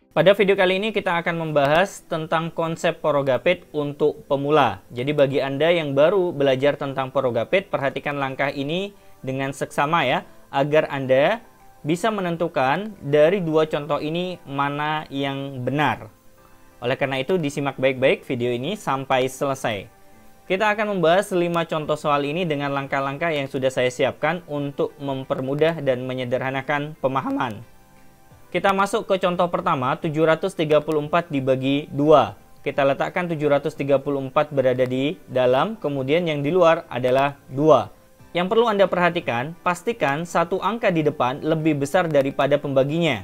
Pada video kali ini kita akan membahas tentang konsep porogapit untuk pemula. Jadi bagi Anda yang baru belajar tentang porogapit, perhatikan langkah ini dengan seksama ya, agar Anda bisa menentukan dari dua contoh ini mana yang benar. Oleh karena itu disimak baik-baik video ini sampai selesai. Kita akan membahas 5 contoh soal ini dengan langkah-langkah yang sudah saya siapkan untuk mempermudah dan menyederhanakan pemahaman. Kita masuk ke contoh pertama, 734 dibagi 2. Kita letakkan 734 berada di dalam, kemudian yang di luar adalah 2. Yang perlu Anda perhatikan, pastikan satu angka di depan lebih besar daripada pembaginya.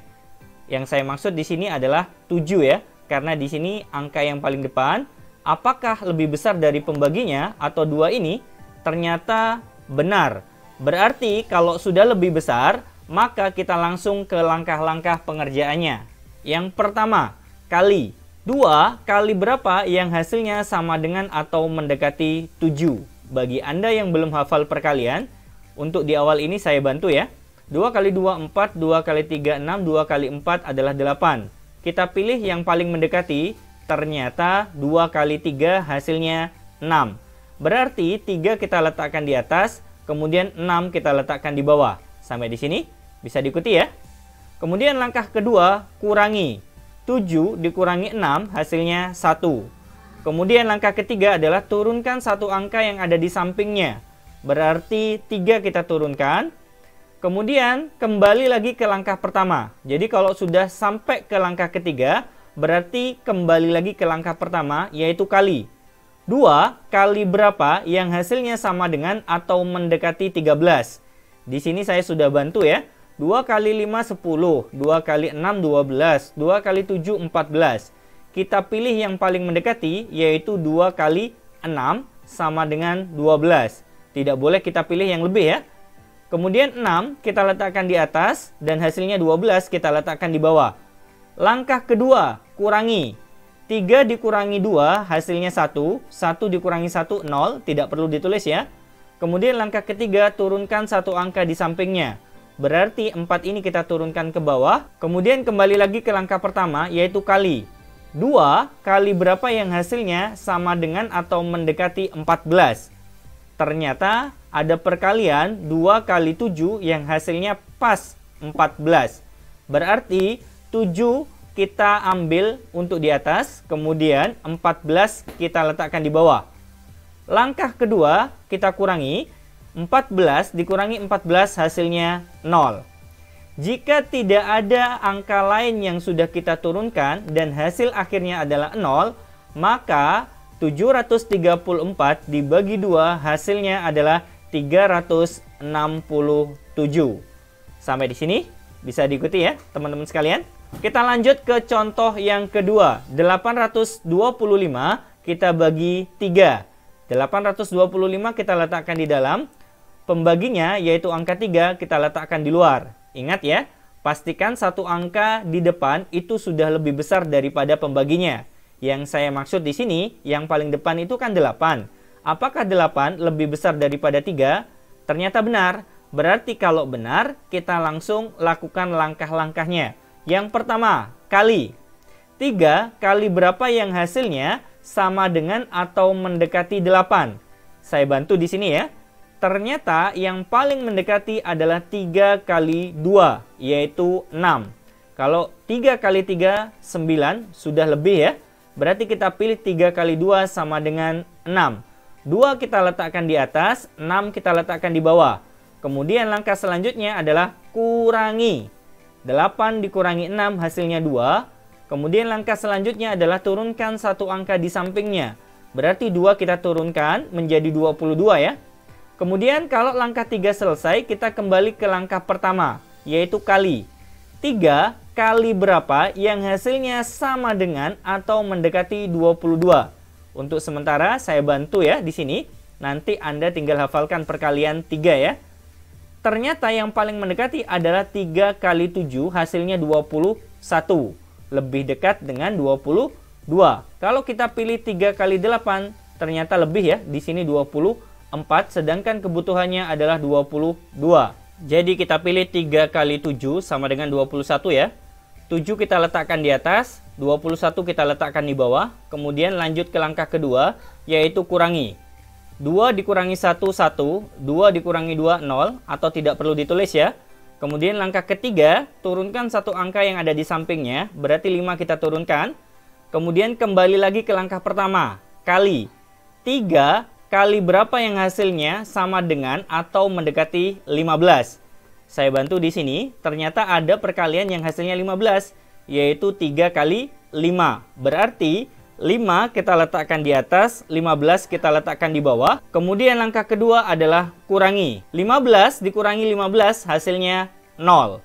Yang saya maksud di sini adalah 7 ya, karena di sini angka yang paling depan, apakah lebih besar dari pembaginya atau 2 ini? Ternyata benar. Berarti kalau sudah lebih besar, maka kita langsung ke langkah-langkah pengerjaannya. Yang pertama, kali. 2 kali berapa yang hasilnya sama dengan atau mendekati 7? Bagi Anda yang belum hafal perkalian, untuk di awal ini saya bantu ya. 2 kali 2, 4, 2 kali 3, 6, 2 kali 4 adalah 8. Kita pilih yang paling mendekati, ternyata 2 kali 3 hasilnya 6. Berarti 3 kita letakkan di atas, kemudian 6 kita letakkan di bawah. Sampai di sini bisa diikuti ya. Kemudian langkah kedua, kurangi. 7 dikurangi 6 hasilnya 1. Kemudian langkah ketiga adalah turunkan satu angka yang ada di sampingnya. Berarti 3 kita turunkan. Kemudian kembali lagi ke langkah pertama. Jadi kalau sudah sampai ke langkah ketiga, berarti kembali lagi ke langkah pertama, yaitu kali. 2 kali berapa yang hasilnya sama dengan atau mendekati 13? Di sini saya sudah bantu ya. 2 kali 5, 10. 2 kali 6, 12. 2 kali 7, 14. Kita pilih yang paling mendekati, yaitu 2 kali 6 sama dengan 12. Tidak boleh kita pilih yang lebih ya. Kemudian 6 kita letakkan di atas, dan hasilnya 12 kita letakkan di bawah. Langkah kedua, kurangi. 3 dikurangi 2 hasilnya 1. 1 dikurangi 1, 0. Tidak perlu ditulis ya. Kemudian langkah ketiga, turunkan satu angka di sampingnya. Berarti 4 ini kita turunkan ke bawah. Kemudian kembali lagi ke langkah pertama, yaitu kali. 2 kali berapa yang hasilnya sama dengan atau mendekati 14? Ternyata ada perkalian 2 kali 7 yang hasilnya pas 14. Berarti 7 kita ambil untuk di atas, kemudian 14 kita letakkan di bawah. Langkah kedua, kita kurangi. 14 dikurangi 14 hasilnya 0. Jika tidak ada angka lain yang sudah kita turunkan dan hasil akhirnya adalah 0, maka 734 dibagi 2 hasilnya adalah 367. Sampai di sini bisa diikuti ya teman-teman sekalian. Kita lanjut ke contoh yang kedua. 825 kita bagi 3. 825 kita letakkan di dalam, pembaginya yaitu angka 3 kita letakkan di luar. Ingat ya, pastikan satu angka di depan itu sudah lebih besar daripada pembaginya. Yang saya maksud di sini, yang paling depan itu kan 8. Apakah 8 lebih besar daripada 3? Ternyata benar. Berarti kalau benar, kita langsung lakukan langkah-langkahnya. Yang pertama, kali. 3 kali berapa yang hasilnya sama dengan atau mendekati 8. Saya bantu di sini ya. Ternyata yang paling mendekati adalah 3 kali 2, yaitu 6. Kalau 3 kali 3, 9, sudah lebih ya. Berarti kita pilih 3 kali 2 sama dengan 6. 2 kita letakkan di atas, 6 kita letakkan di bawah. Kemudian langkah selanjutnya adalah kurangi. 8 dikurangi 6 hasilnya 2. Kemudian langkah selanjutnya adalah turunkan satu angka di sampingnya. Berarti 2 kita turunkan menjadi 22 ya. Kemudian kalau langkah 3 selesai, kita kembali ke langkah pertama, yaitu kali. 3 kali berapa yang hasilnya sama dengan atau mendekati 22. Untuk sementara saya bantu ya di sini. Nanti Anda tinggal hafalkan perkalian 3 ya. Ternyata yang paling mendekati adalah 3 kali 7 hasilnya 21. Lebih dekat dengan 22. Kalau kita pilih 3 kali 8, ternyata lebih ya. Di sini 24, sedangkan kebutuhannya adalah 22. Jadi kita pilih 3 kali 7 sama dengan 21 ya. 7 kita letakkan di atas, 21 kita letakkan di bawah. Kemudian lanjut ke langkah kedua, yaitu kurangi. 2 dikurangi 1, 1. 2 dikurangi 2, 0. Atau tidak perlu ditulis ya. Kemudian langkah ketiga, turunkan satu angka yang ada di sampingnya. Berarti 5 kita turunkan. Kemudian kembali lagi ke langkah pertama. Kali. 3 kali berapa yang hasilnya sama dengan atau mendekati 15. Saya bantu di sini. Ternyata ada perkalian yang hasilnya 15. Yaitu 3 kali 5. Berarti 5 kita letakkan di atas, 15 kita letakkan di bawah. Kemudian langkah kedua adalah kurangi. 15 dikurangi 15 hasilnya 0.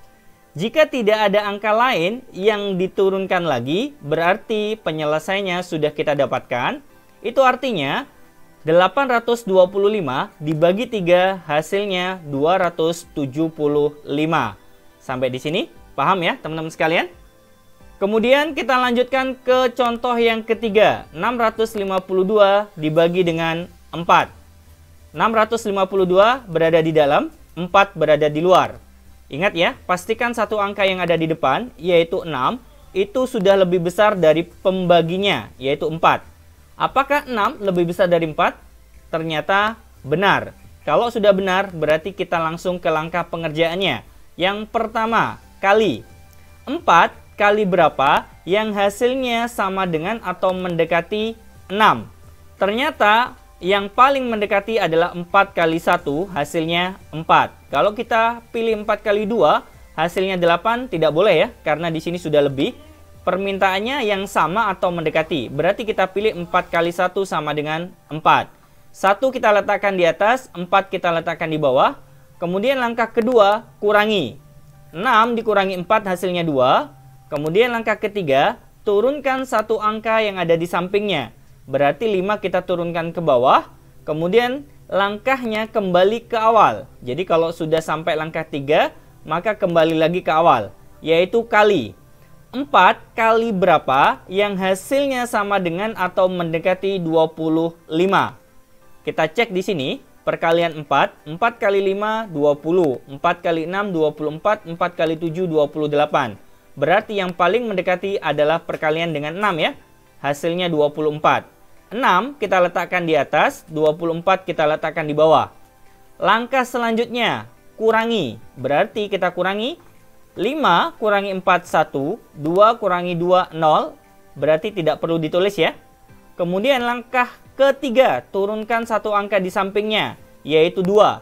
Jika tidak ada angka lain yang diturunkan lagi, berarti penyelesaiannya sudah kita dapatkan. Itu artinya 825 dibagi 3 hasilnya 275. Sampai di sini paham ya teman-teman sekalian? Kemudian kita lanjutkan ke contoh yang ketiga. 652 dibagi dengan 4. 652 berada di dalam, 4 berada di luar. Ingat ya, pastikan satu angka yang ada di depan, yaitu 6, itu sudah lebih besar dari pembaginya, yaitu 4. Apakah 6 lebih besar dari 4? Ternyata benar. Kalau sudah benar, berarti kita langsung ke langkah pengerjaannya. Yang pertama, kali. 4 kali berapa yang hasilnya sama dengan atau mendekati 6? Ternyata yang paling mendekati adalah 4 kali 1, hasilnya 4. Kalau kita pilih 4 kali 2, hasilnya 8, tidak boleh ya, karena di sini sudah lebih. Permintaannya yang sama atau mendekati. Berarti kita pilih 4 kali 1 sama dengan 4. 1 kita letakkan di atas, 4 kita letakkan di bawah. Kemudian langkah kedua, kurangi. 6 dikurangi 4 hasilnya 2. Kemudian langkah ketiga, turunkan satu angka yang ada di sampingnya. Berarti 5 kita turunkan ke bawah. Kemudian langkahnya kembali ke awal. Jadi kalau sudah sampai langkah 3, maka kembali lagi ke awal. Yaitu kali. 4 kali berapa yang hasilnya sama dengan atau mendekati 25. Kita cek di sini. Perkalian 4. 4 kali 5, 20. 4 kali 6, 24. 4 kali 7, 28. Berarti yang paling mendekati adalah perkalian dengan 6 ya. Hasilnya 24. 6 kita letakkan di atas, 24 kita letakkan di bawah. Langkah selanjutnya, kurangi. Berarti kita kurangi 5 kurangi 4, 1. 2 kurangi 2, 0. Berarti tidak perlu ditulis ya. Kemudian langkah ketiga, turunkan satu angka di sampingnya, yaitu 2.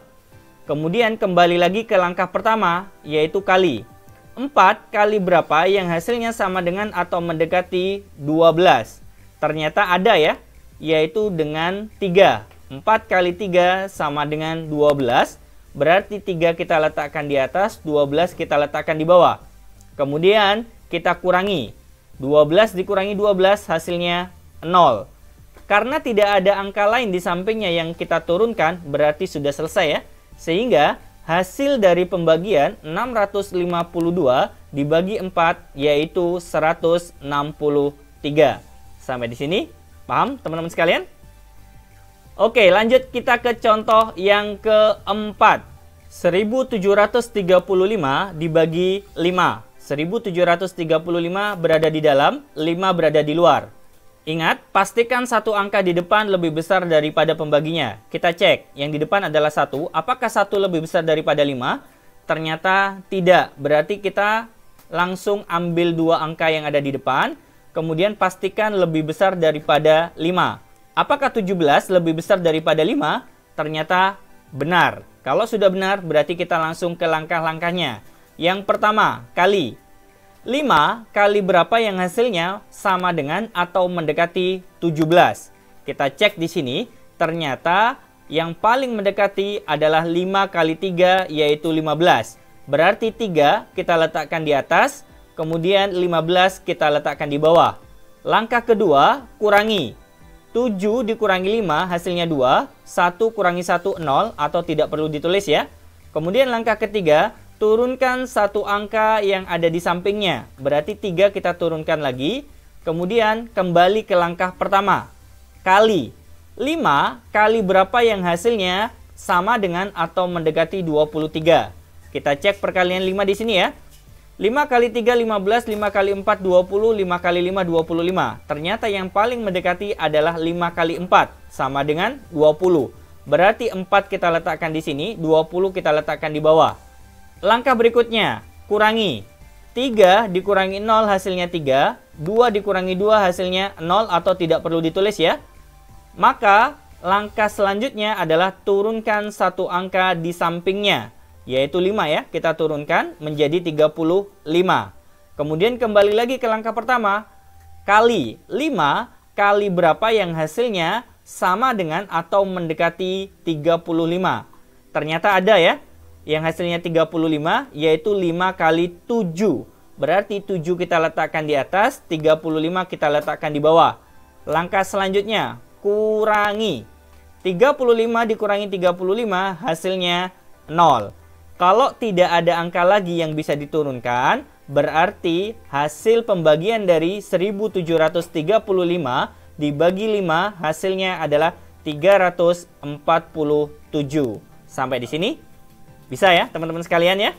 Kemudian kembali lagi ke langkah pertama, yaitu kali. 4 kali berapa yang hasilnya sama dengan atau mendekati 12. Ternyata ada ya, yaitu dengan 3. 4 kali 3 sama dengan 12. Berarti 3 kita letakkan di atas, 12 kita letakkan di bawah. Kemudian kita kurangi. 12 dikurangi 12 hasilnya 0. Karena tidak ada angka lain di sampingnya yang kita turunkan, berarti sudah selesai ya. Sehingga hasil dari pembagian 652 dibagi 4 yaitu 163. Sampai di sini paham teman-teman sekalian? Oke, lanjut kita ke contoh yang keempat. 1735 dibagi 5. 1735 berada di dalam, 5 berada di luar. Ingat, pastikan satu angka di depan lebih besar daripada pembaginya. Kita cek, yang di depan adalah 1. Apakah 1 lebih besar daripada 5? Ternyata tidak. Berarti kita langsung ambil 2 angka yang ada di depan. Kemudian pastikan lebih besar daripada 5. Apakah 17 lebih besar daripada 5? Ternyata benar. Kalau sudah benar, berarti kita langsung ke langkah-langkahnya. Yang pertama, kali. 5 kali berapa yang hasilnya sama dengan atau mendekati 17. Kita cek di sini, ternyata yang paling mendekati adalah 5 kali 3 yaitu 15. Berarti 3 kita letakkan di atas, kemudian 15 kita letakkan di bawah. Langkah kedua, kurangi. 7 dikurangi 5 hasilnya 2, 1 kurangi 1, 0 atau tidak perlu ditulis ya. Kemudian langkah ketiga, turunkan satu angka yang ada di sampingnya. Berarti 3 kita turunkan lagi. Kemudian kembali ke langkah pertama. Kali. 5 kali berapa yang hasilnya sama dengan atau mendekati 23. Kita cek perkalian 5 di sini ya. 5 kali 3, 15, 5 kali 4, 20, 5 kali 5, 25. Ternyata yang paling mendekati adalah 5 kali 4, sama dengan 20. Berarti 4 kita letakkan di sini, 20 kita letakkan di bawah. Langkah berikutnya, kurangi. 3 dikurangi 0 hasilnya 3, 2 dikurangi 2 hasilnya 0 atau tidak perlu ditulis ya. Maka langkah selanjutnya adalah turunkan satu angka di sampingnya, yaitu 5 ya. Kita turunkan menjadi 35. Kemudian kembali lagi ke langkah pertama, kali 5 kali berapa yang hasilnya sama dengan atau mendekati 35. Ternyata ada ya, yang hasilnya 35, yaitu 5 kali 7. Berarti 7 kita letakkan di atas, 35 kita letakkan di bawah. Langkah selanjutnya, kurangi. 35 dikurangi 35 hasilnya 0. Kalau tidak ada angka lagi yang bisa diturunkan, berarti hasil pembagian dari 1735 dibagi 5 hasilnya adalah 347. Sampai di sini bisa ya teman-teman sekalian ya.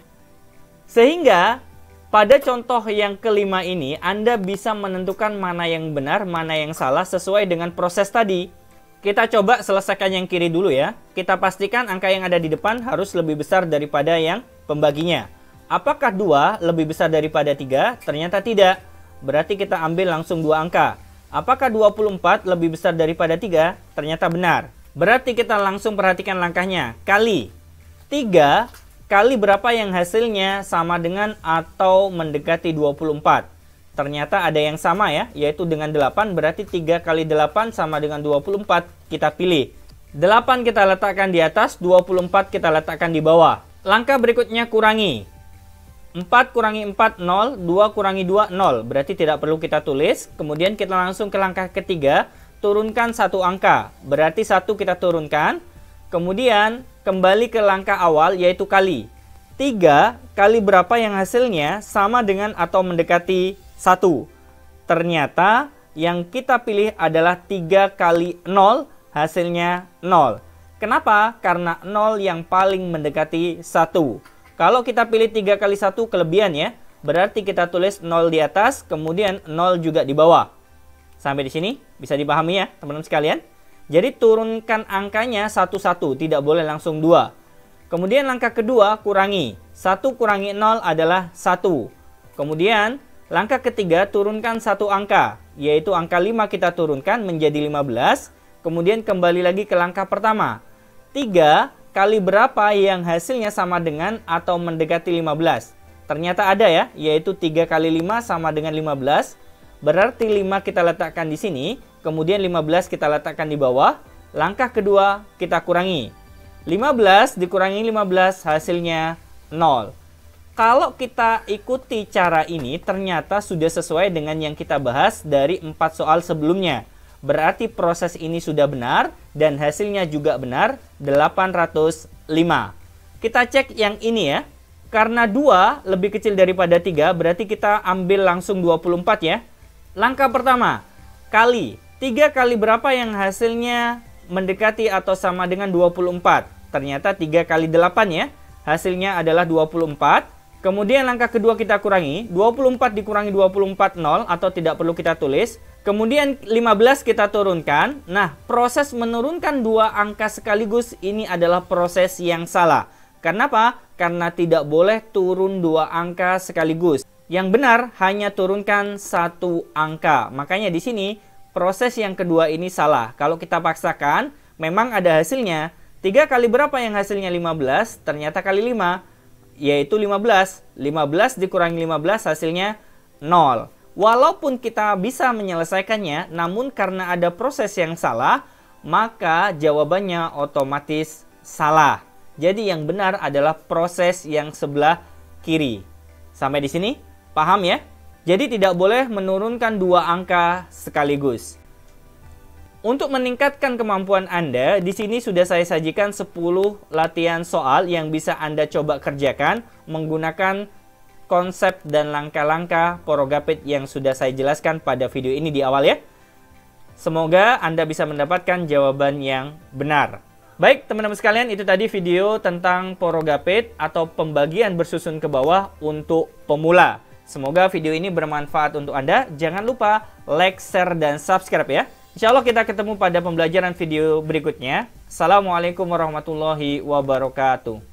Sehingga pada contoh yang kelima ini Anda bisa menentukan mana yang benar, mana yang salah sesuai dengan proses tadi. Kita coba selesaikan yang kiri dulu ya. Kita pastikan angka yang ada di depan harus lebih besar daripada yang pembaginya. Apakah 2 lebih besar daripada 3? Ternyata tidak. Berarti kita ambil langsung 2 angka. Apakah 24 lebih besar daripada 3? Ternyata benar. Berarti kita langsung perhatikan langkahnya. Kali 3 kali berapa yang hasilnya sama dengan atau mendekati 24. Ternyata ada yang sama ya, yaitu dengan 8. Berarti 3 kali 8 sama dengan 24. Kita pilih 8 kita letakkan di atas, 24 kita letakkan di bawah. Langkah berikutnya kurangi. 4 kurangi 4, 0. 2 kurangi 2, 0. Berarti tidak perlu kita tulis. Kemudian kita langsung ke langkah ketiga. Turunkan satu angka. Berarti 1 kita turunkan. Kemudian kembali ke langkah awal yaitu kali. 3 kali berapa yang hasilnya sama dengan atau mendekati 1. Ternyata yang kita pilih adalah 3 kali 0 hasilnya 0. Kenapa? Karena 0 yang paling mendekati 1. Kalau kita pilih 3 kali 1 kelebihan ya, berarti kita tulis 0 di atas, kemudian 0 juga di bawah. Sampai di sini bisa dipahami ya teman-teman sekalian. Jadi turunkan angkanya satu-satu, tidak boleh langsung 2. Kemudian langkah kedua kurangi. 1 kurangi 0 adalah 1. Kemudian langkah ketiga turunkan satu angka, yaitu angka 5 kita turunkan menjadi 15. Kemudian kembali lagi ke langkah pertama. 3 kali berapa yang hasilnya sama dengan atau mendekati 15? Ternyata ada ya, yaitu 3 kali 5 sama dengan 15. Berarti 5 kita letakkan di sini, kemudian 15 kita letakkan di bawah. Langkah kedua kita kurangi. 15 dikurangi 15 hasilnya 0. Kalau kita ikuti cara ini, ternyata sudah sesuai dengan yang kita bahas dari 4 soal sebelumnya. Berarti proses ini sudah benar dan hasilnya juga benar, 805. Kita cek yang ini ya. Karena 2 lebih kecil daripada 3, berarti kita ambil langsung 24 ya. Langkah pertama, kali. 3 kali berapa yang hasilnya mendekati atau sama dengan 24? Ternyata 3 kali 8 ya. Hasilnya adalah 24. Kemudian langkah kedua kita kurangi. 24 dikurangi 24, 0 atau tidak perlu kita tulis. Kemudian 15 kita turunkan. Nah, proses menurunkan 2 angka sekaligus ini adalah proses yang salah. Kenapa? Karena tidak boleh turun 2 angka sekaligus. Yang benar hanya turunkan 1 angka. Makanya di sini proses yang kedua ini salah. Kalau kita paksakan, memang ada hasilnya. 3 kali berapa yang hasilnya 15? Ternyata kali 5, yaitu 15. 15 dikurangi 15 hasilnya 0. Walaupun kita bisa menyelesaikannya, namun karena ada proses yang salah, maka jawabannya otomatis salah. Jadi yang benar adalah proses yang sebelah kiri. Sampai di sini paham ya? Jadi tidak boleh menurunkan 2 angka sekaligus. Untuk meningkatkan kemampuan Anda, di sini sudah saya sajikan 10 latihan soal yang bisa Anda coba kerjakan menggunakan konsep dan langkah-langkah Porogapit yang sudah saya jelaskan pada video ini di awal ya. Semoga Anda bisa mendapatkan jawaban yang benar. Baik, teman-teman sekalian, itu tadi video tentang porogapit atau pembagian bersusun ke bawah untuk pemula. Semoga video ini bermanfaat untuk Anda. Jangan lupa like, share, dan subscribe ya. Insya Allah kita ketemu pada pembelajaran video berikutnya. Assalamualaikum warahmatullahi wabarakatuh.